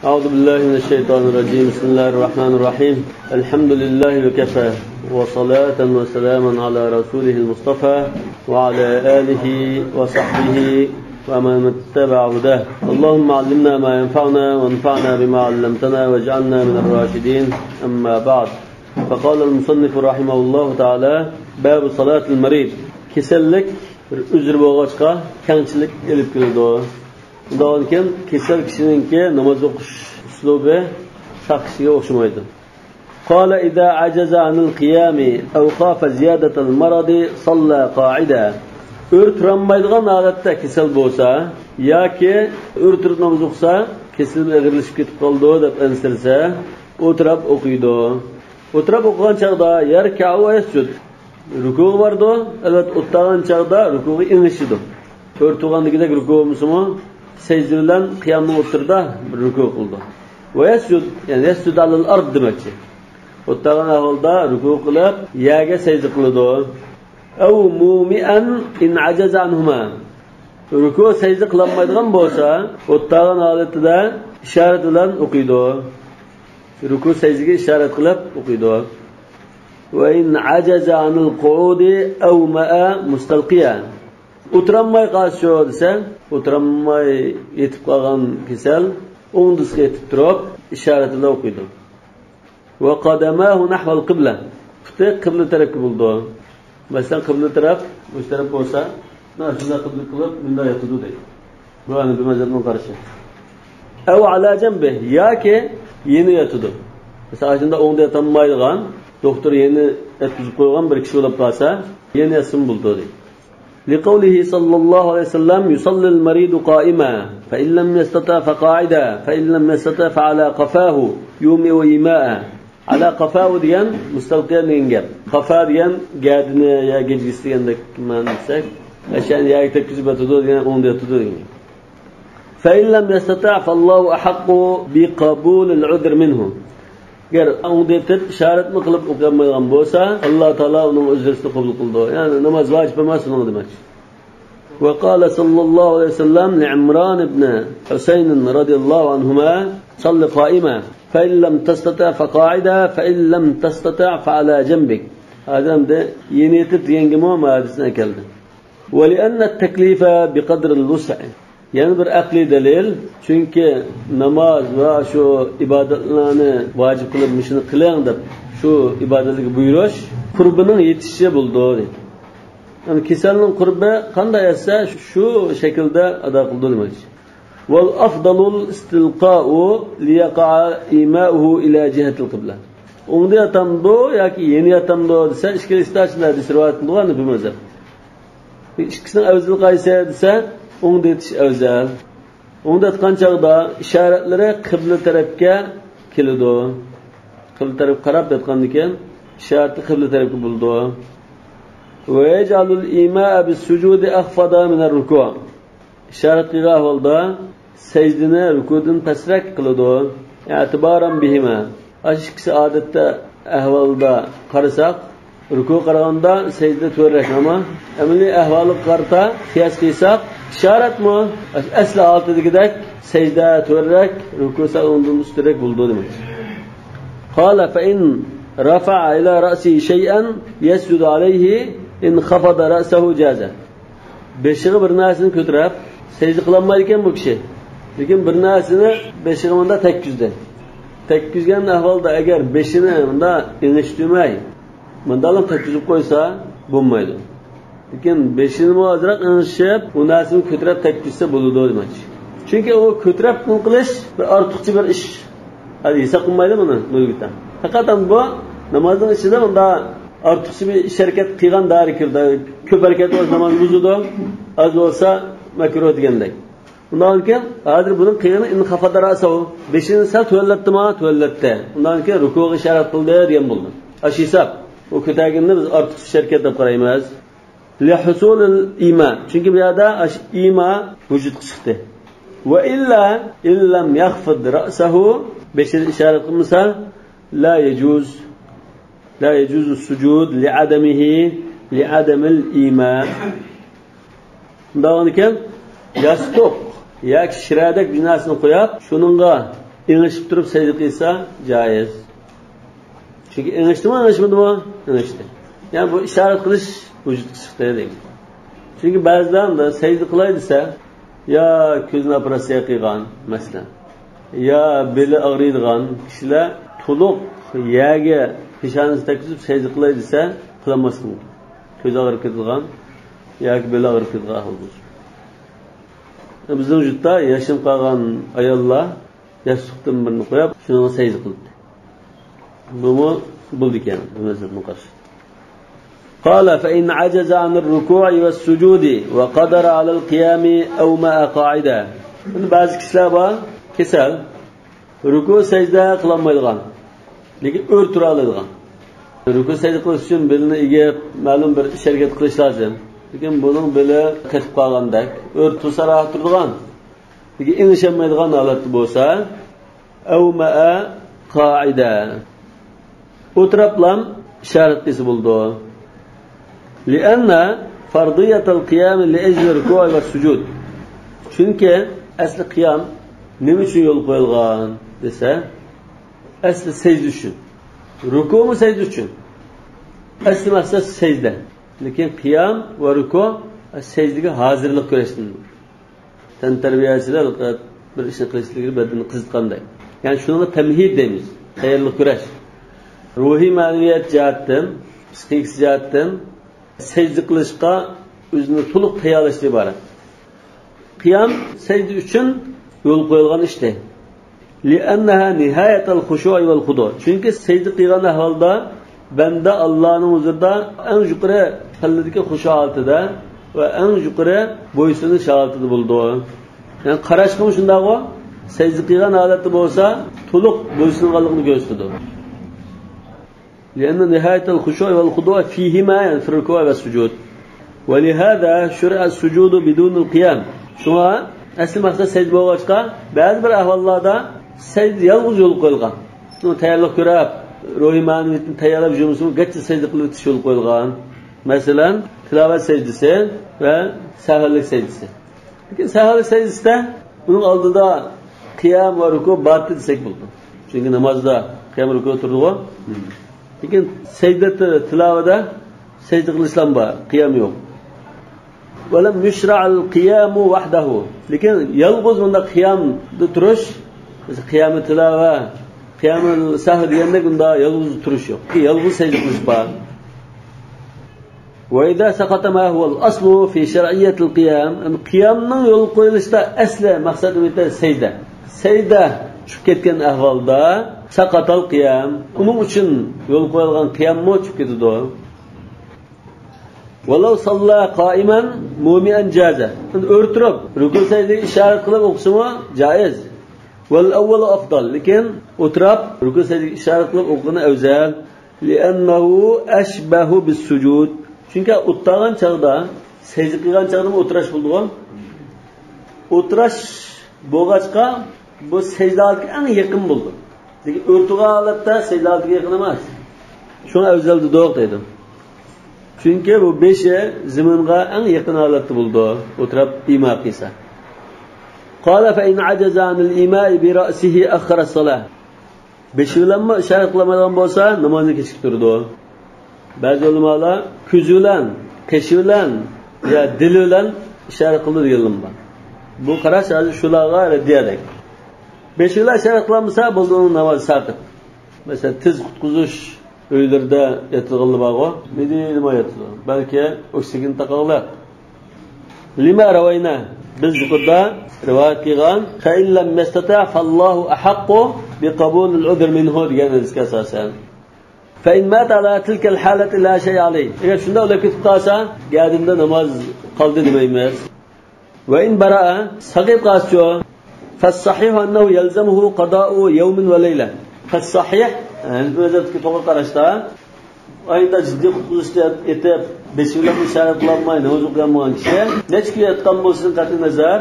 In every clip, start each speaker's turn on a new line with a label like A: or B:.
A: أعوذ بالله من الشيطان الرجيم. بسم الله الرحمن الرحيم. الحمد لله وكفى وصلاة وسلاما على رسوله المصطفى وعلى آله وصحبه ومن اتبع هداه. اللهم علمنا ما ينفعنا وانفعنا بما علمتنا واجعلنا من الراشدين. أما بعد، فقال المصنف رحمه الله تعالى: باب صلاة المريض. كسلك üzr bo'lg'achqa kamchilik elib keldi. Undan keyin kesal kishininki namoz o'qish uslubi saqishiga o'xshamaydi. Qala idza ajaza anil qiyami aw khafa ziyadata al maradi salla qa'ida. O'rtiranmaydigan holatda kesal bo'lsa yoki o'rtirib namoz o'qisa, kesal ig'irlashib ketib qoldi deb ansirsa, o'tirib o'qiydi. O'tirib o'qigan chaqda yarka'u va yasjud. Ruku vardı, evet o'tgan chaqda rukuga inishidi. O'rtug'andagidek ruku musulmon secde bilan qiyomni o'tirda bir ruku qildi. Va yasjud, ya'ni yasjud alal ard demakchi. O'tgan ahvolda ruku qilib, yerga secde qiladi. Aw mumi'an in ajaza anhuma. Ruku secde qilolmaydigan bo'lsa, o'tgan holatida ishorat bilan o'qiydi. Ruku secdega ishorat qilib o'qiydi. وإن عجز عن القعود أو ماء مستلقيا. O'tiramay qolsa desa, o'tiramay yetib qolgan kasal o'ngdisga yetib turib ishorat bilan o'qiydi. Va qadamahu nahva al-qibla. Puti qibla tarafga bo'ldi. Masalan, qibla taraf o'sha taraf bo'lsa, shunday qibla qilib bunday yotadi deydi. Bu ana bir mazhabning qarashi. Aw ala janbi yoki yeni yotadi. Masalan, shunda o'ngda yotamaydigan doktor yeni etkizib qo'ygan bir kishi bo'lib qolsa, yeni yasin bo'ldi deydi. لقوله صلى الله عليه وسلم يصلي المريض قائما فإن لم يستطع فقاعدا فإن لم يستطع فعلى قفاه يومئ ويماء. على قفاه degan mustalqiyan degan gap. Qafa degan gadini yo gejgisi degandek ma'nosi. Ashani yo'q tekizib o'tadi degan o'ngda o'tadi degan. فإن لم يستطع فالله أحق بقبول العذر منه. Eğer ağdetip işaretmi kılıp okuyamaygan bolsa, Allah Teala onun özrünü kabul kıldı. Yani namaz vacip emas onu demek. Ve qala sallallahu aleyhi ve sellem li İmran ibn Husayn radıyallahu anhuma: "Salli qaima, fe in lem tastata fe qa'ida, fe in lem tastata fe ala janbik." Adam de yeni etip diyengimi o hadisine geldi. Ve li enne teklife bi kadril vus'i. Yani bir akli delil, çünkü namaz ve şu ibadetlerini vacip kılıp mişini kılayan da şu ibadetlik buyuruş kurbunun yetişişi buldu dedi. Yani keselinin kurbu kanday etse şu şekilde ada kıldı demek. Vel afdalul istilqa'u liyaqa'a ima'uhu ila cihetil kıbla. Onda yatamdı ya ki yeni yatamdı dese işkili istaçında hadis rivayet kıldığı bir mezhep. İkisinin evzil kayse dese o'ngda yetish afzal. O'ngda yotgan chaqda ishoratlari qibla tarafga keladi. Qibla tarafga qarab yotgandan keyin ishorat qibla tarafga bo'ldi. Va yaj'alul imaa bis-sujudi akhfada min ar-ruku'. Ishorat qilgan holda sajdani rukudan pastroq qiladi. E'tiboran bihima. Ashkisi odatda ahvolda qarasak, ruku qaraganda sajda to'g'riroq, ammo amaliy ahvoli qarta qiyos qilsak İşaret mi? Asli altidagidek secde to'g'riroq, rukusa undan ustunroq bo'ldi demek. Qala fa in rafa'a ila ra'si shay'an yasjudu alayhi in khafada ra'sahu jaza. Beshig'i bir narsani ko'tarib secde qilolmaydi ekan bu kishi. Lekin bir narsani beshig'i bunda tekkizdi. Tekkizgan ahvolda agar beshini bunda inishtirmay, bundan tekkizib qo'ysa bo'lmaydi. Lekin beshini muozirab inishib, u narsani ko'tarib tekkizsa bo'ladi demak. Chunki u ko'tarib qilish bir ortiqcha bir ish. Hadi hisob qilmaydi buni bo'lgidan. Faqat bu namozning ichida bunda ortiqcha bir ish harakat qilgan dari kirdi. Ko'p harakat bo'lsa namoz buzadi, az bo'lsa makruh degandek. Undan keyin hozir buning qiyini in xafada rasahu. Beshini sal to'llatdimi? To'llatdi. Undan keyin rukuga ishorat qildi degan bo'ldi. Ash hisob. O ko'taginni biz ortiqcha harakat deb qaraymiz. لحصول الإيمان. Çünkü bu yerde ima vücut çıktı. Ve illa illam yakhfid ra'sahu beşir işaret kılmışsa la yecuz sucud li'adamihi li'adamil iman. Bundan iken yastuk yak şiradek binasını koyup şununla İngişip durup secde kıysa caiz. Çünkü ingişti mi, ingişmedi mi? İngişti. Yani bu işaret kılış vücut çıktı değil. Çünkü bazılarında da secde kılaydıysa ya gözüne operasiya kıygan mesela ya beli ağrıydıgan kişiler tuluq yaga pişanisi tekizip secde kılaydıysa kılamasın. Göz ağrıp ketadigan yoki beli ağrıp ketadigan olur. Bizning vücutda yaşım qolgan ayollar yoshliqdan birini qo'yib shuni secde qildi. Bu bo'ldi ekan mazhabga qarshi. قال فإن عجز عن الركوع والسجود وقدر على القيام أو ما قاعدة. Bazı kişiler var kesel ruku secde kılamaydigan. Lekin o'rtura oladigan. Ruku secde qilish uchun belini egib ma'lum bir ish harakat qilish lozim. Lekin buning beli qatib qolgandek o'rtursa rahat turadigan. Lekin ingishamaydigan holatda bo'lsa أو ما قاعدة. O'tirablam ishorat qilsa bo'ldi. لأن فرضية القيام لأجل الركوع والسجود. Çünkü asli qiyam nima uchun yo'l qo'yilgan desa, asli secde uchun. Ruku mu secde uchun? Asli maqsad secde. Lekin qiyam va ruku secdega hozirlik ko'rishdir. Tan tarbiyachilar bir ishni qilishlikni badanni qizitganday. Yani shuni tamhid deymiz. Tayyorlik ko'rash. Ruhiy ma'naviyat jihatdan, psixik jihatdan secde qilishga o'zini to'liq tayyorlashga iborat. Qiyam secde uchun yo'l qo'yilgan ishdi. Li'annaha nihayatul khushu' wal khudu'. Çünkü secde qilgan ahvolda banda Allohning huzurida eng yuqori qalbidagi xushu holatida va eng yuqori bo'ysunish holatida bo'ldi. Yani qarashqim shundaqo, secde qilgan holatda bo'lsa, to'liq bo'ysunganligini ko'rsatadi. لأن نهاية الخشوع والخضوع فيهما يعني في الركوع والسجود. ولهذا شرع السجود بدون القيام. Şuna asli maqsad secde bo'lg'achqa ba'zi bir ahvollarda secde yolg'iz yo'l qo'yilgan. Buni tayyorlik ko'rib, ruhiy ma'naviyatni tayyorlab yurishni gacha secde qilib o'tish yo'l qo'yilgan. Masalan, tilovat secdesi va sahvlik secdesi. Lekin sahvlik secdesida uning oldida qiyam va ruku batil desak bo'ldi. Chunki namozda qiyam ruku turdi-ku. Lekin secde tilovada secde qilishlar bor, qiyam yo'q. ولم يشرع القيام وحده. Lekin yolg'iz bunda qiyamda turish, qiyam tilova, qiyam sahv deganda bunda yolg'iz turish yo'q. Yolg'iz secde qilish bor. وإذا سقط ما هو الأصل في شرعية القيام. Qiyamning yo'l qo'yilishda asli maqsad esa secde. Secde tushib ketgan ahvolda saqatal qiyam. Uning uchun yo'l qo'yilgan qiyammo tushib ketadi. Walau salla qa'iman mu'minan jaza. O'rtirib ruku secde ishorat qilib o'qishmi joiz. Wal awwal afdal. Lekin o'tirib ruku secde ishorat qilib o'qishni afzal. Li'annahu ashbahu bis-sujud. Çünkü o'tirgan chaqda, secde qilgan chaqda o'tirish bo'ldi-ku. O'tirish bo'lg'achqa bu secdaga eng yaqin bo'ldi. Lekin o'rturgan holatda secdaga yaqin emas. Shuni afzal dedim. Çünkü bu beşe ziminga en yakın halatı buldu. Oturup ima qilsa. Qala fa in ajaza anil ima'i bi ra'sihi akhara as-salah. Beşi bilan ishorat qilmagan bo'lsa, namozni kechiktirdi. Ba'zi ulamolar ko'zi bilan, qishi bilan ya dili bilan ishorat qildi deganlar bor. Bu qarash hozir shularga raddiyadak. Beşi bilan ishorat qilmasa, bo'ldi uning namozi saqit. Mesela tiz qutqizish uylarda yatilganlar bor-ku, nima yatdi? Balki oksigen taqoqlar. Lima rawayna biz yuqorida rivoyat qilgan fa illam yastata fallohu ahaqqu biqabul al-udhr minhu degan hadisga asosan. Fa in mata ala tilka al-halati la shay alayh. Agar shunda ular ketib qolsa, gadinda namoz qoldi demaymiz. Va in bara'a saqib qascho fas-sahih annahu yalzamuhu qada'u yawmin wa layla. Fas-sahih o'zatga to'g'ri qarashda ayda jiddiy qutqizishda etib beshilar ishorat qilolmay namoz o'qigan kishi nechki yotgan bo'lsin qat'iy nazar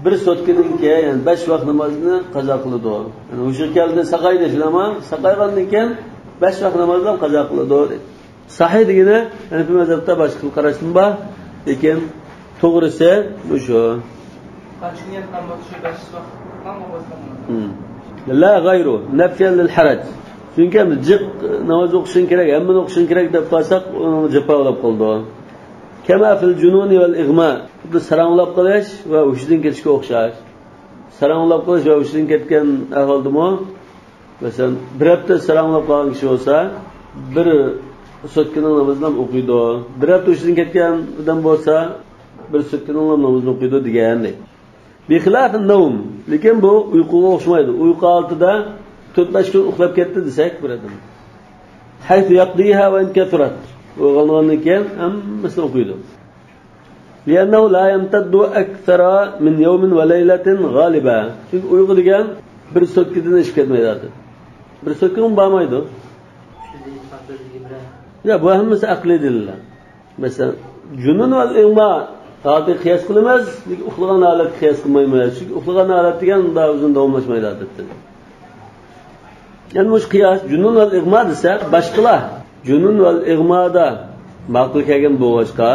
A: bir sotkadan keyin yani 5 vaqt namozni qazo qiladi. Yani o'sha keldi saqaydi shilama saqaygandan keyin 5 vaqt namozni qazo qiladi. Sahih degani yani bu mazhabda boshqa qarashim bor, lekin to'g'risi bu shu.
B: Qancha niyatdan bo'lsa 5 vaqt namoz o'qigan.
A: La g'ayru nafyan lil haraj. Chunki jiq namoz o'qishing kerak, hammani o'qishing kerak deb qolsak, uni jafolab qoldi. Kama fil jununi val ig'ma. Bu saranglab qolish va hushidan ketishga o'xshash. Saranglab qolish va hushidan ketgan ahvoldimi? Masalan, bir hafta saranglab qolgan kishi bo'lsa, bir sutkaning namozini o'qiydi. Bir hafta hushidan ketgan odam bo'lsa, bir sutkaning namozini o'qiydi degandek. Bi xilafin nawm. Lekin bu uyquga o'xshamaydi. Uyqu altida 4-5 kun uxlab ketdi desak bo'ladi. Haythu yaqdiha va in kathurat. O'g'ilgandan keyin hammasini o'qiydi. Li'annahu la yamtaddu akthara min yawmin va laylatin g'aliba. Chunki uyqu degan bir sutkadan ish ketmaydi. Bir sutka bo'lmaydi. Ya bu hammasi aqliy dalillar. Masalan, junun va ig'ma hozir qiyos qilamiz, lekin uxlagan holat qiyos qilmaymiz. Chunki uxlagan holat degan unda uzun davomlashmaydi odatda. Yani mush qiyos junun va ig'ma desa, boshqalar junun va ig'mada ma'qul kelgan bo'g'ashqa,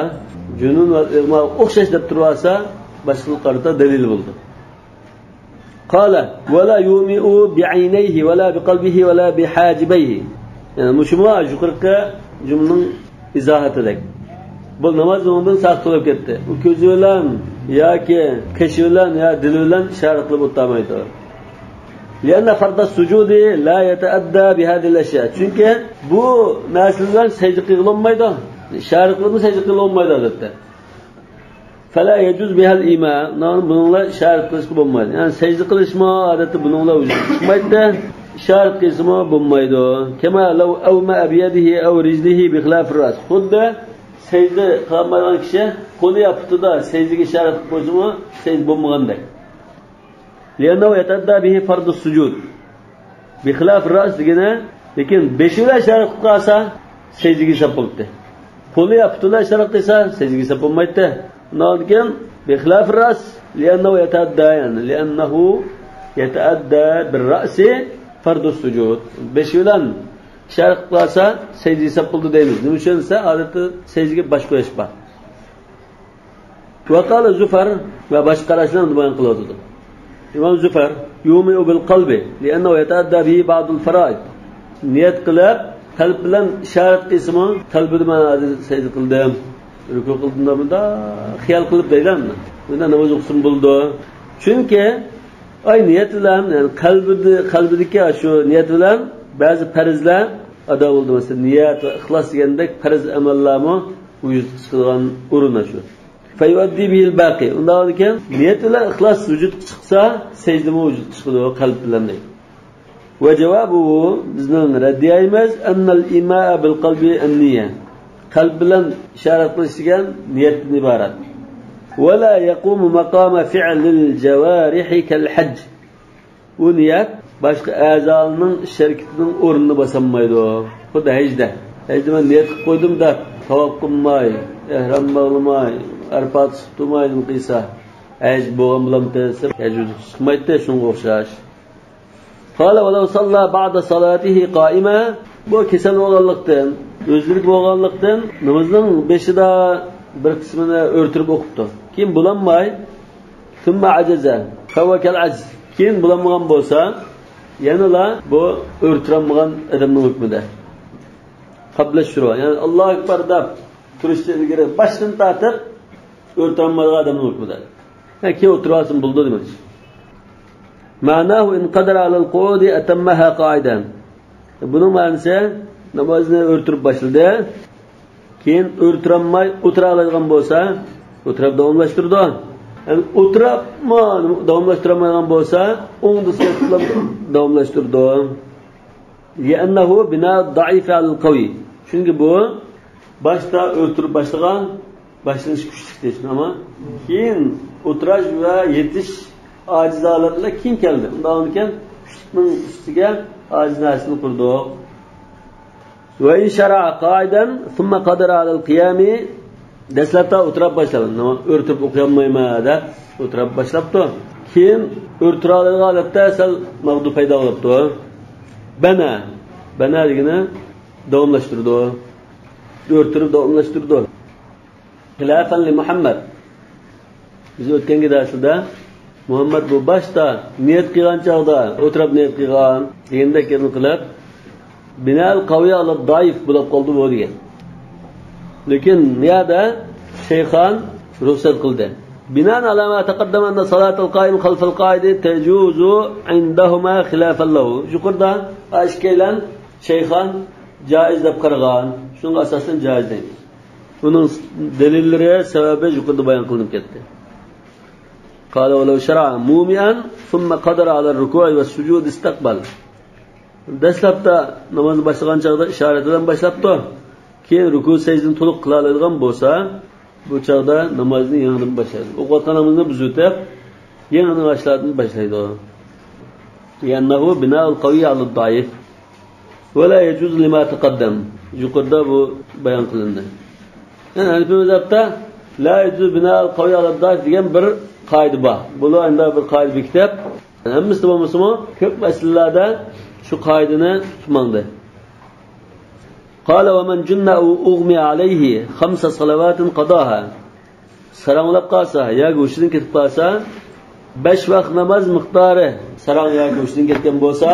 A: junun va ig'ma o'xshash deb tursa, boshqalarga dalil bo'ldi. Qala va la yumi'u bi'aynayhi va la biqalbihi va la bihajibayhi. Yani mushma yuqorqi jumlaning izohatidak. Bu namoz o'rnidan saqlab ketdi. U ko'zi bilan yoki qishi bilan yo dili bilan ishorat qilib o'tmaydi. Lianna farda sujudi la yataadda bi hadhihi al-ashya. Chunki bu narsalar sajda qilinmaydi. Ishorat qilib sajda qilinmaydi odatda. Fala yajuz biha al-ima. Buninglar ishorat qilishga bo'lmaydi. Yani sajda qilishmi odatda buninglar chiqmaydi. Ishorat qilishmi bo'lmaydi. Kama law awma bi yadihi aw rijlihi bi khilaf ar-ras. Xuddi secde qilmagan kishi qo'li yaptida secdega ishorat qilib qo'ysimi, secde bo'lmagandek. Li'annahu yatadda bihi fardu sujud. Bi xilaf ras degani, lekin beshiga ishorat qilib qolsa, secdega hisob bo'ldi. Qo'li yaptida ishorat qilsa, secdega hisob bo'lmaydi. Undan bi xilaf ras li'annahu yatadda, yani li'annahu yatadda bir ra'si fardu sujud. Beshiga ishorat qilsa secde hisob bo'ldi deymiz. Nima uchun esa odatda secdega bosh qo'yish bor. Vaqala Zufar va boshqa qarashlarni bayon qiladi. İmam Zufar yumi'u bil qalbi li'annahu yata'adda bihi ba'd al-fara'id. Niyat qilib qalb bilan ishorat qilsa, qalbida men secde qildim, ruku qildim bunda xiyol qilib deylanmi? Bunda namoz o'qishim bo'ldi. Chunki ay niyat bilan, yani qalbidagi shu niyat bilan ba'zi farzlar ado bo'ldi. Masalan, niyat va ixlos degandek farz amallarni vujud qilgan o'rinlar shu. Fayuaddi bil baqi. Undan keyin niyat bilan ixlos vujud chiqsa, secdami vujud chiqadi qalb bilan. Va javobu bizning raddiyamiz annal imaa bil qalbi an-niyya. Qalb bilan ishorat qilish degan niyatdan iborat. Va la yaqumu maqama fi'lil jawarihi kal hajj. U niyat boshqa a'zolarning sharikatining o'rnini bosamaydi. Xuddi hajda. Hajda men niyat qilib qo'ydim deb tavob qilmay, ihrom bog'lamay, arfat tutmaydim qilsa, haj bo'lgan bilan tasir, haj chiqmaydi, shunga o'xshash. Qala va law salla ba'da salatihi qa'ima, bu kasal bo'lganlikdan, o'zlik bo'lganlikdan namozning beshida bir qismini o'rtirib o'qibdi. Keyin bulanmay, thumma ajaza, fawakal ajz. Keyin bulanmagan bo'lsa, yanala bu o'rtiranmagan odamning hukmida. Qabla shuru, ya'ni Alloh akbar deb turishdan ilgari boshdan tortib o'rtiranmagan odamning hukmida. Yani keyin o'tirsin bo'ldi demak. Ma'nahu in qadara ala al-qu'udi atammaha qa'idan. Buning ma'nosi namozni o'rtirib boshladi. Keyin o'rtiranmay o'tira oladigan bo'lsa, o'tirib davomlashtirdi. Yani o'tiribmi davomlashtirmagan bo'lsa, o'ngda qilib davomlashtirdi. Li'annahu bina da'if al-qawi. Chunki bu boshda o'tirib boshlagan boshlanish kuchli deydi, ammo keyin o'tirash va yetish ojiz holatlar keyin keldi. Undan keyin kuchlikning ustiga ojiz narsani qurdik. Va in shara'a qa'idan thumma qadara 'ala al-qiyami. Dastlabda o'tirib boshladi. O'rtib o'qiyolmayman deb o'tirib boshlabdi. Keyin o'rtira oladigan holatda sal mag'du paydo bo'libdi. Bana degani davomlashtirdi. O'rtirib davomlashtirdi. Xilafan li Muhammad. Biz o'tgangi darsda Muhammed bu başta niyet qilgan chog'da o'tirib niyet qilgan deganda kelin qilib binal qaviy ala daif bo'lib qoldi bu degan. Lekin niyada shayxan ruxsat qildi. Binan ala ma taqaddama anna salatul qa'im khalf al-qa'id tajuzu indahuma khilafan lahu. Yuqorda ashkelan shayxan jaiz deb qaragan. Shunga asosan jaiz deydi. Bunun delillari sababi yuqorda bayon qilinib ketdi. قال ولو شرع مومئا ثم قدر على الركوع والسجود استقبل. Dastlabda namoz boshlagan chog'da ishoratidan boshlabdi. Keyin ruku sajdani to'liq qila oladigan bo'lsa, bu chog'da namozni yangidan boshlaydi. O'qiyotgan namozni buzutib, yangidan boshladini boshlaydi. Yannahu bina'ul qawiy 'ala ad-da'if va la yajuz lima taqaddam. Yuqorida bu bayon qilindi. Yani Hanifi mazhabda la yajuz bina'ul qawiy 'ala ad-da'if degan bir qoida bor. Bular endi bir qoida bekitib, hammasi bo'lmasa-mu, ko'p masalalarda shu qoidani tutmangdi. Qala va man junna ughmi alayhi 5 salawatin qadaha. Saranglab qolsa, yoki o'shidan ketib qolsa, 5 vaqt namoz miqdori sarang yoki o'shidan ketgan bo'lsa,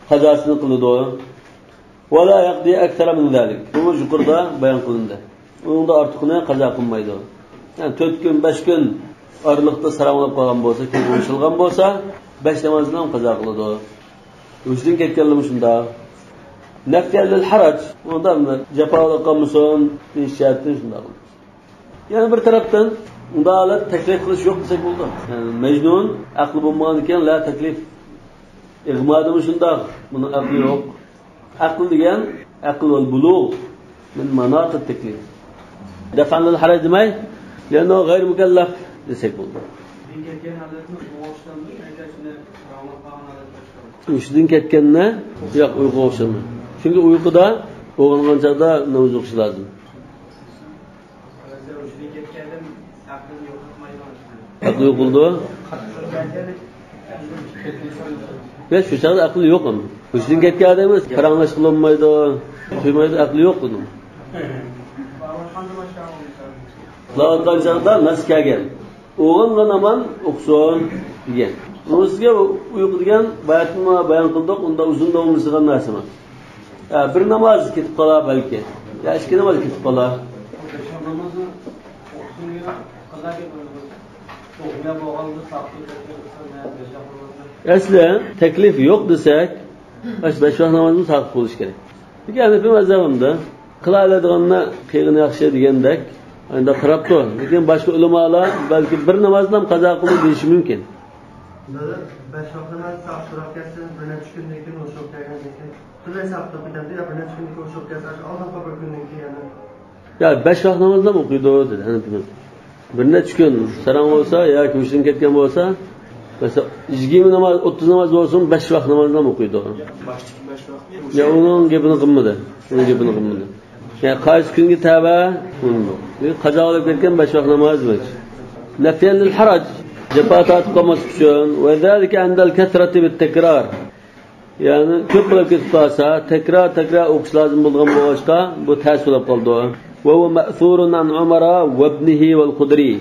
A: qazosini qiladi. Va la yaqdi akthara min zalik. Bu yuqorida bayon qilindi. Unda ortiqni qazo qilmaydi. Yani 4 kun, 5 kun aralıkta saranglab qolgan bo'lsa, keyin o'shilgan bo'lsa, 5 namozni ham qazo qiladi. O'shidan ketganlar shunda. Nafyal haraj, ondan jafolik qilmasin, deyishyapti shunda. Yani bir tarafdan unda holat taklif qilish yo'q desak bo'ldi. Yani Majnun aqli bo'lmagan ekan, la taklif ig'madimi shunda? Buni aqli yo'q. Aql degan aql val bulugh min manat at-taklif. Daf'an al-haraj demay, yani g'ayr mukallaf desak bo'ldi. Uyqudan ketganni yo'q, uyquga o'xshaydi. Chunki uyquda uyg'ongan chog'da namoz o'qish lozim. Aql yo'qildi. Ya shu chog'da aql yo'q ham. Uyqudan ketgan odamimiz qaranglish qilolmaydi, tuymaydi, aqli yo'q edi. Qilayotgan chog'da nas kelgan. O'g'ilgan aman o'qson degan. O'ziga uyqu degan bayon qildik, unda uzun davom etadigan narsa emas. Bir namoz ketib qolar balki. Ya ikki namoz ketib qolar. Namozni o'qishga qazaki o'qib bo'lganda saqlab asli taklif yo'q desak, 5 vaqt namozni saqlab qo'yish kerak. Lekin Hanifi mazhabimda qila oladiganni qilgan yaxshi degandek, endi qarabdi. Lekin boshqa ulamolar balki bir namozni ham qazo qilib deyishi mumkin.
B: 5 vaqt namoz saqlab ketsin, bir necha kundan keyin o'sha o'qigan ekan. Qilay saqlab ketadi, bir necha kundan keyin o'sha o'qigan, oldin bir kundan keyin. Ya 5 vaqt namozni ham o'qiydi dedi Hanifi. Bir necha kun sarang bo'lsa yoki o'shidan ketgan bo'lsa, mesela 20 namoz, 30 namoz bo'lsin, 5 vaqt namozni ham o'qiydi. Ya uning gapini qilmadi. Uning gapini qilmadi. Ya qaysi kunga tava? Qazo olib ketgan 5 vaqt namoz demak. Nafyal haraj jafatat qilmas uchun va zalika andal kasrati bit takrar. Yani ko'p bo'lib ketib qolsa, takrar o'qish lozim bo'lgan bo'lsa, bu ta'sir bo'lib qoldi. Va huwa ma'thurun an Umar va ibnihi wal Khudri.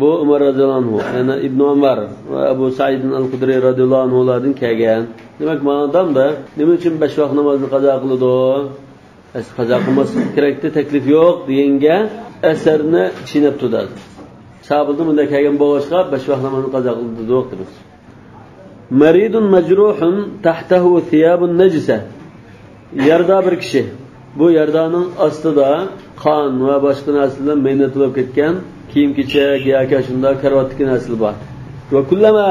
B: Bu Umar radhiyallohu anhu, yani Ibn Umar va Abu Sa'id al-Khudri radhiyallohu anhulardan kelgan. Demak, ma'nodan da nima uchun 5 vaqt namozni qazo qiladi? Qazo qilmas kerakda taklif yo'q deganga asarni chinab turadi. Sahobalar bunday kelgan bo'lsa, 5 vaqt namozni qazo qildi deyapmiz. Maridun majruhun tahtahu thiyabun najisa. Yerda bir kishi. Bu yerdaning ostida qon va boshqa narsalar maynatilib ketgan kiyim-kechak yoki shunda karavotdagi narsalar bor. Va kullama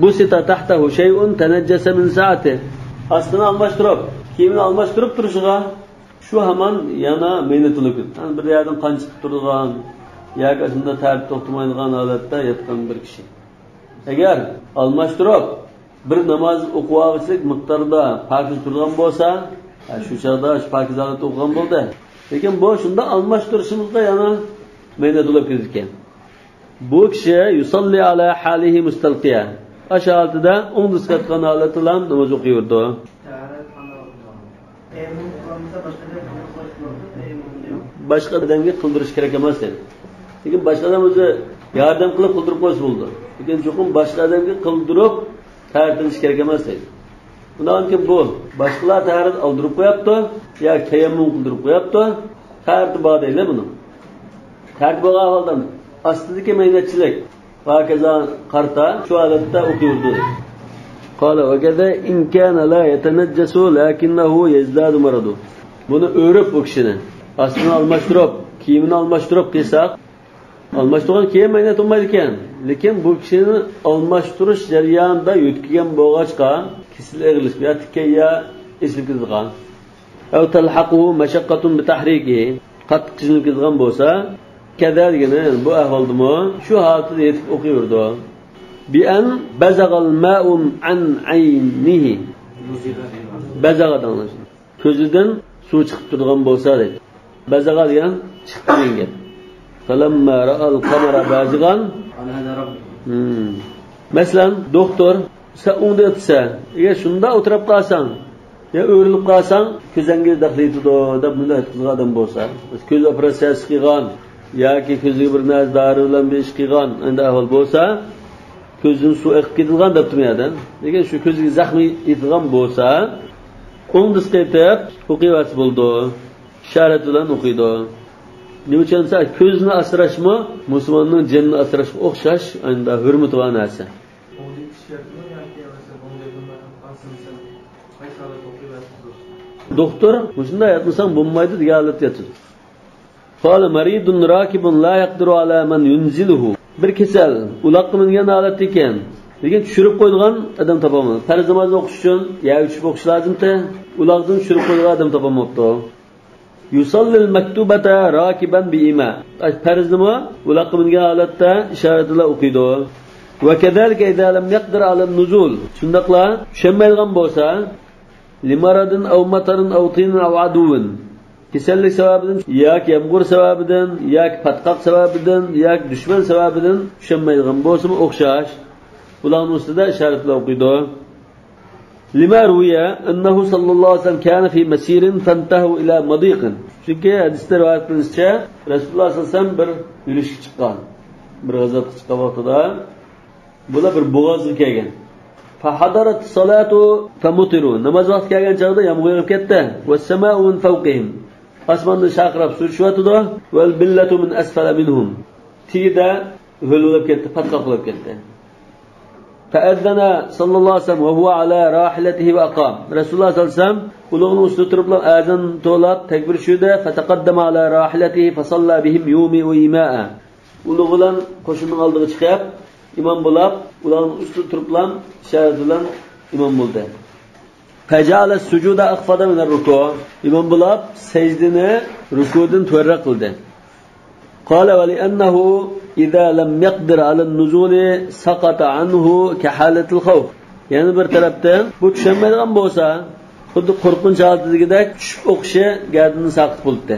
B: busita tahtahu shay'un tanajjasa min sa'ati. Ostini almashtirib, kiyimni almashtirib turishiga shu hamon yana maynatilib ketdi. Yani bir yerdan qon chiqib turgan yoki shunda tartib to'xtamaydigan holatda yotgan bir kishi. Agar almashtirib bir namoz o'qib olsak miqdorda pokiz turgan bo'lsa, shu chog'da shu pokizani o'qigan bo'ldi. Lekin bu shunda almashtirishimizda yana maynatilib ketgan. Bu kishi yusalli ala halihi mustalqiya. Ashaltida o'ngdisqatgan holatda namoz o'qiydi. Boshqa odamga qildirish kerak emas edi. Lekin boshqa odam o'zi
A: yordam qilib qildirib qo'ysa bo'ldi. Lekin cho'qim boshqa odamga qildirib tartilish kerak emas deydi. Bundan keyin bu boshqalar tartib oldirib qo'yapti, yo tayammum qildirib qo'yapti. Tartib bor deydi buni. Tartib bo'lgan holda astidagi maynatchilik va kaza qarta shu holatda o'qiydi. Qala va kaza in kana la yatanajjasu lakinnahu yazdadu maradu. Buni o'rib o'kishini, astini almashtirib, kiyimini almashtirib qilsak, almashtirgan kiyim maynat olmaydi ekan. Lekin bu kishini almashtirish jarayonida yutkigan bo'g'achqa kisil egilish yo tikka eslib ketgan. Aw talhaquhu mashaqqatun bi tahrikihi. Qattiq qizinib ketgan bo'lsa, kadalgina bu ahvoldimi shu holatda yetib o'qiyverdi. Bi an bazagal ma'un an aynihi. Bazagadan ko'zidan suv chiqib turgan bo'lsa deydi. Bazaga degan chiqib degan. Falamma ra'al qamara bazigan Masalan, doktor sen unda etsa, eğer shunda o'tirib qolsang, ya o'rilib qolsang, ko'zangiz daxliydi deb bunday qilgan odam bo'lsa, ko'z operatsiyasi qilgan yoki ko'ziga bir narsa dori bilan besh qilgan, endi ahvol bo'lsa, ko'zning suv oqib ketilgan deb turmaydi. Lekin shu ko'ziga zaxmi yetilgan bo'lsa, o'ngdiz qaytib o'qiyotsa bo'ldi. Ishorat bilan o'qiydi. Nima uchun ko'zni asrashmi musulmonning jinni asrashga o'xshash, endi hurmat va narsa. Doktor shunday aytmasang bo'lmaydi degan holatga yetdi. Qala maridun rakibun la yaqdiru ala man yunziluhu. Bir kasal uloqqa mingan holat ekan. Lekin tushirib qo'ygan odam topolmadi. Farz namoz o'qish uchun ya tushib o'qish lozim-da, uloqdan tushirib qo'ygan odam topolmabdi. Yusallil maktubata rakiban biima. Farz namoz uloqqa mingan holatda ishorat bilan o'qiydi. Va kadalika idza lam yaqdir ala nuzul. Shundaqla tushunmaydigan bo'lsa, limaradin aw matarin aw tinin aw aduvin. Kasallik sababidan yoki yomg'ir sababidan yoki patqoq sababidan yoki dushman sababidan tushunmaydigan bo'lsa o'xshash. Ularning ustida ishorat bilan o'qiydi. Lima ruya annahu sallallohu alayhi vasallam kana fi masirin fantahu ila madiqin. Chunki hadisda rivoyat qilinishicha Rasululloh sallallohu alayhi vasallam bir yurishga chiqqan. Bir g'azotga chiqqan vaqtida bular bir bo'g'ozga kelgan. Fahadarat salatu famutiru. Namoz vaqti kelgan chog'da yomg'ir yog'ib ketdi. Was-sama'u min fawqihim. Osmondan shaqirab suv tushyotdi. Wal billatu min asfala minhum. Tiyda hululab ketdi, patqoq bo'lib ketdi. Fa'adana sallallohu alayhi vasallam va huwa ala rahilatihi va aqam. Rasululloh sallallohu alayhi vasallam ulug'ning ustida turib azon to'lab takbir tushdi, fataqaddama ala rahilatihi fa salla bihim yumi va imaa. Ulug' bilan qo'shinning oldiga chiqib, imom bo'lib, ularning ustida turib ishorat bilan imom bo'ldi. Fajala sujuda akhfada min ar-ruku'. Imom bo'lib sajdani rukudan to'g'ri qildi. Qala va li annahu idza lam yaqdir ala an-nuzul saqata anhu ka halatil khawf. Ya'ni bir tarafdan bu tushunmaydigan bo'lsa, xuddi qo'rqinch holatidagidek tushib o'qishi gardini saqit bo'ldi.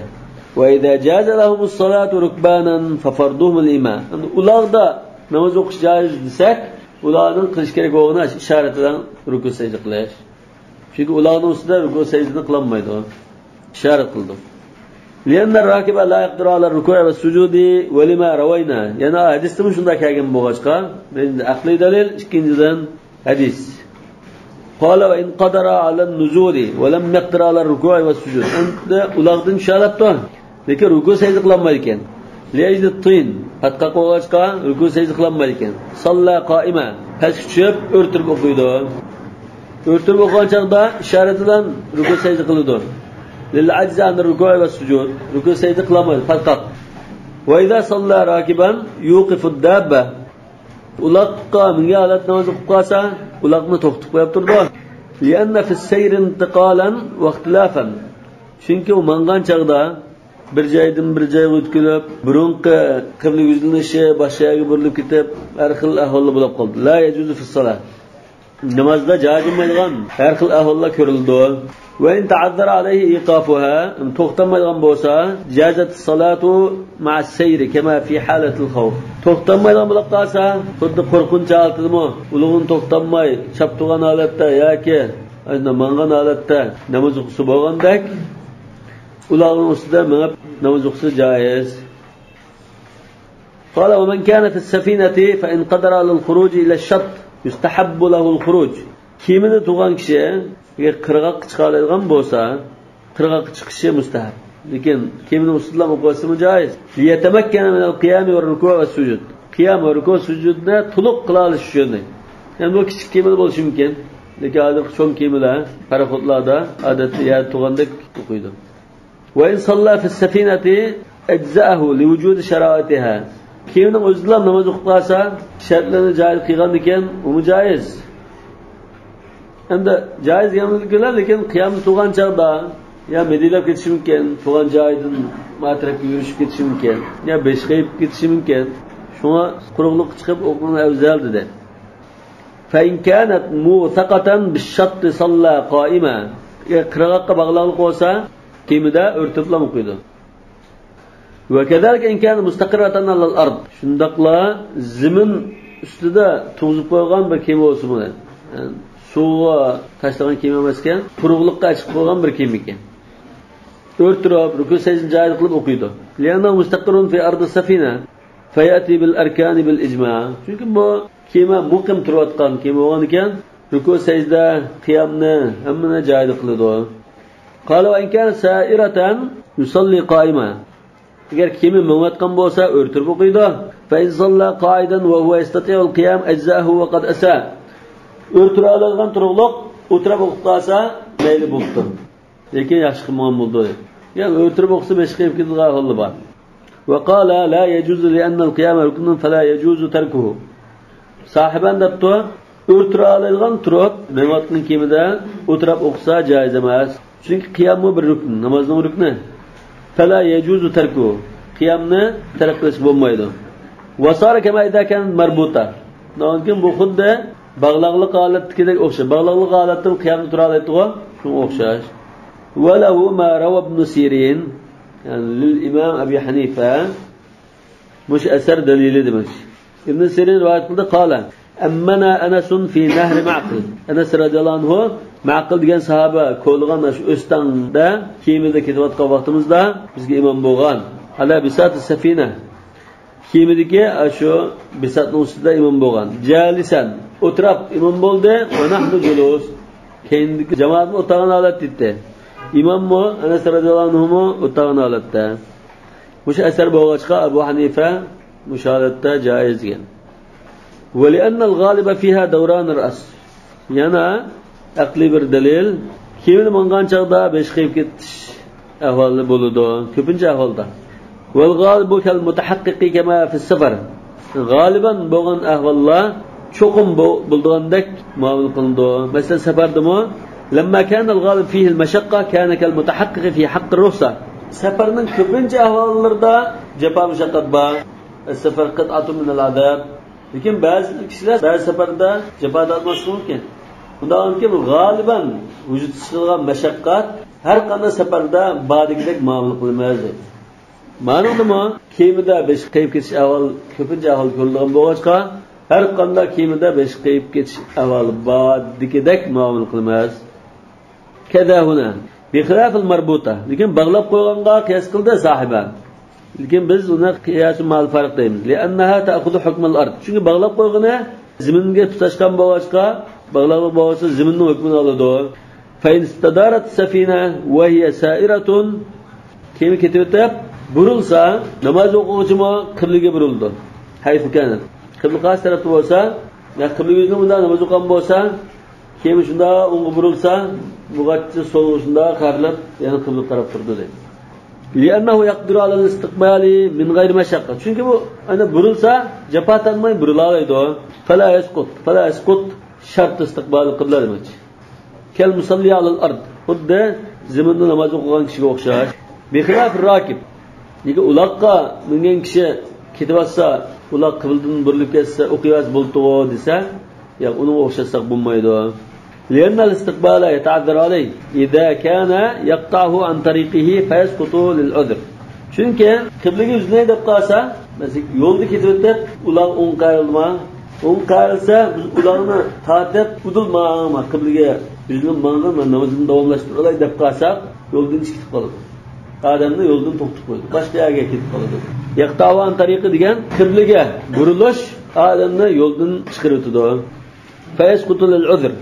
A: Va idza jaza lahumus salatu rukbanan fa farduhum al-ima. Ularda namoz o'qish joiz desak, ularning qilish kerak bo'lgani ishorat bilan ruku sajda qilish. Chunki ularning ustida ruku sajda qilinmaydi. Ishorat qildi. Lianna rakiba la yaqdiru ala ruku'i va sujudi va lima rawayna. Yana hadisda shunday kelgan bo'lg'achqa, birinchi aqliy dalil, ikkinchidan hadis. Qala va in qadara ala an-nuzuli va lam yaqdir ala ruku'i va sujud. Endi ulardan ishoratdi. Lekin ruku sajda qilinmaydi ekan. Liyajdi tin patqoq bo'lg'achqa ruku sajda qilinmaydi ekan. Salla qoima, pastga tushib o'rtirib o'qiydi. O'rtirib o'qigan chog'da ishorat bilan ruku sajda qiladi. Lil ajzi an ruku'i va sujud. Ruku sajda qilmaydi patqoq. Va idza salla rakiban yuqifu ad-dabba. Uloqqa minga holat namoz o'qib qolsa, uloqni to'xtatib qo'yib turdi. Lianna fi as-sayr intiqalan va ikhtilafan. Chunki u mangan chog'da bir joydan bir joyga o'tkilib, burunqi qibla yuzlanishi boshqaga burilib ketib, har xil ahvollar bo'lib qoldi. La yajuzu fi as-salat. Namozda joiz bo'lmaydigan har xil ahvollar ko'rildi. Va in ta'azzara alayhi iqafuha, to'xtamaydigan bo'lsa, jazat as-salatu ma'a as-sayr kama fi halati al-khawf. To'xtamaydigan bo'lib qolsa, xuddi qo'rqinch holatidami, ulug'ini to'xtamay, chap turgan holatda yoki mangan holatda namoz o'qisa bo'lgandek, ularning ustida minib namoz o'qisa joiz. قال ومن كان في السفينة فإن قدر على الخروج إلى الشط يستحب له الخروج. Kimini tuğan kişi qirg'oqqa chiqa oladigan bo'lsa, qirg'oqqa chiqishi mustahab. Lekin kimini ustidan o'qishi joiz. Liyatamakkana min al-qiyam va ruku' va sujud. Qiyam va ruku' sujudni to'liq qila olish uchun. Yani bu kichik kemada bo'lishi mumkin. Lekin hozir cho'ng kemalar, paraxodlarda odatda tug'andek o'qiydi. Va in salla fi as-safinati ajza'ahu li wujudi sharoitiha. Kemining o'zida namoz o'qib qolsa, shartlarni joiz qilgan ekan, u joiz. Endi joiz emasliglar, lekin qiyam tug'an chaqda ya medilab ketishi mumkin, tug'an joyidan matrafga yurishib ketishi mumkin, ya beshqayib ketishi mumkin. Shunga quruqliq chiqib o'qilgan afzal dedi. Fa in kanat muthaqatan bish-shatt salla qa'ima. Qirg'oqqa bog'lanib qolsa, kemida o'rtiblam o'qiydi. Va kadalik in kana mustaqirratan al-ard. Shundaqla zimin ustida tug'izib qo'ygan bir kema bo'lsa bo'ladi. Suvga tashlagan kema emas ekan, quruqliqqa chiqib qo'ygan bir kema ekan. O'rtirib, ruku sajda joyiz qilib o'qiydi. Lianna mustaqirrun fi ardi safina fayati bil arkani bil ijma'. Chunki bu kema muqim turayotgan kema bo'lgan ekan, ruku sajda, qiyamni hammani joyiz qiladi. Qala va in kana sa'iratan yusalli qa'ima. Agar kema minayotgan bo'lsa, o'rtirib o'qiydi. Fa in salla qa'idan wa huwa yastati'u al-qiyam ajza'ahu wa qad asa. O'rtira oladigan turuqliq o'tirib o'qib qolsa, mayli bo'ldi. Lekin yaxshi qilmoq bo'ldi. Yani o'tirib o'qisa beshqayib ketadigan holi bor. Va qala la yajuzu li anna al-qiyam ruknun fala yajuzu tarkuhu. Sahiban debdi, o'rtira oladigan turuq minayotgan kemada o'tirib o'qisa joiz emas. Chunki qiyam bir rukn, namozning rukni. Fala yajuzu tarkuhu. Qiyamni tark qilish bo'lmaydi. Va sara kama idha kan marbuta. Lekin bu xuddi bağlaqlıq holatdagidek o'xshash. Bağlaqlıq holatda qiyamda tura oladi-ku, shunga o'xshash. Va lahu ma rawa ibn Sirin, yani lil imam Abi Hanifa, mush asar dalili demak. Ibn Sirin rivoyat qildi, qala ammana Anasun fi nahr Ma'qil. Anas radhiyallohu anhu Ma'qil degan sahaba ko'lgan shu o'standa kemada ketayotgan vaqtimizda bizga imom bo'lgan. Ala bisat safina. Kemidagi shu bisatning ustida imom bo'lgan. Jalisan o'tirib imom bo'ldi, va nahnu julus. Kendiki jamoatni o'tirgan holat etdi. İmammo Anas radhiyallohu anhu o'tirgan holatda. Mush asar bo'lg'achqa Abu Hanifa musholatda joiz degan. Va li'anna al-g'aliba fiha dawran ar-ras. Yana aqli bir dalil, kemini mangan chaqda beshqayib ketish ahvoli bo'ladi, ko'pincha ahvolda. Val g'alibu kal mutahaqqiqi kama fi as-safar. G'aliban bo'lgan ahvollar cho'qim bo'lgandek muomala qilindi. Masalan, safardami lamma kana al-ghalib fihi al-mashaqqa kana kal mutahaqqiq fi haqq ar-ruhsa. Safarning ko'pincha ahvollarida jafo mushaqqat bor. Safar qit'atun min al-adab. Lekin ba'zi kishilar ba'zi safarda jafo olmasligi mumkin. Bundan keyin g'aliban vujud qilgan mashaqqat har qanday safarda bordigidek muomala qilmaydi. Ma'lummi? Kemada beshqayib ketish ahvol ko'pincha ahvol ko'rilgan bo'lg'achqa har qanday kemada beshqayib ketish ahvoli bordigidek muomala qilmaydi. Kaza huna bi xilaf al-marbuta. Lekin bog'lab qo'yganga qiyas qildi sahiba. Lekin biz uni qiyas mal farq deymiz. Li'annaha ta'khudhu hukm al-ard. Chunki bog'lab qo'ygani zaminga tutashgan bo'lg'achqa bog'lab bo'lsa zaminning hukmini oladi. Fa in istadarat safina wa hiya sa'iratun. Kemi ketib o'tib burilsa, namoz o'quvchimi qiblaga burildi. Hayfu kana. Qibla qaysi tarafda bo'lsa, ya qibla yuzini bundan namoz o'qigan bo'lsa, kemi shunda unga burilsa, bug'atchi sol shunda qarilib, yana qibla taraf turdi deydi. Li'annahu yaqdiru 'ala al-istiqbali min ghayri mashaqqa. Chunki bu ana burilsa, jafo tanmay burila oladi. Fala yasqut shart istiqbal qibla demak. Kal musalli 'ala al-ard. Xuddi zaminda namoz o'qigan kishiga o'xshash. Bi xilaf rakib. Nega uloqqa mingan kishi ketib olsa, uloq qibladan burilib ketsa, o'qiyaz bo'ldi desa, ya uni o'xshatsak bo'lmaydi. لأن الاستقبال يتعذر عليه إذا كان يقطعه عن طريقه فيسقط للعذر. Çünkü kıblege yüzüne edip kalsa, mesela yolda ketip ötüp, ulan on kayılma, on kayılsa, biz ulanını tatip, udulma ama kıblege yüzüne bağlı, namazını davamlaştır, olay edip kalsak, yoldan çıkıp kalır. Adamda yoldan toktuk koydu. Başka yere gidip kalır. Yaqtavan tariqi degan qiblaga burilish odamni yo'ldan chiqarib o'tadi. Fayasqutul uzr.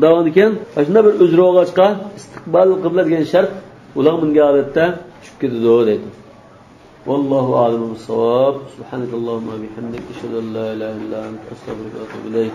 A: Davom ekan, shunda bir uzr olg'achqa istiqbol qibla degan shart ular bunga odatda tushib ketadi deydi. Vallohu a'lamu bis-savab. Subhanakallahumma bihamdika ashhadu an la ilaha illa anta astaghfiruka va atubu ilayk.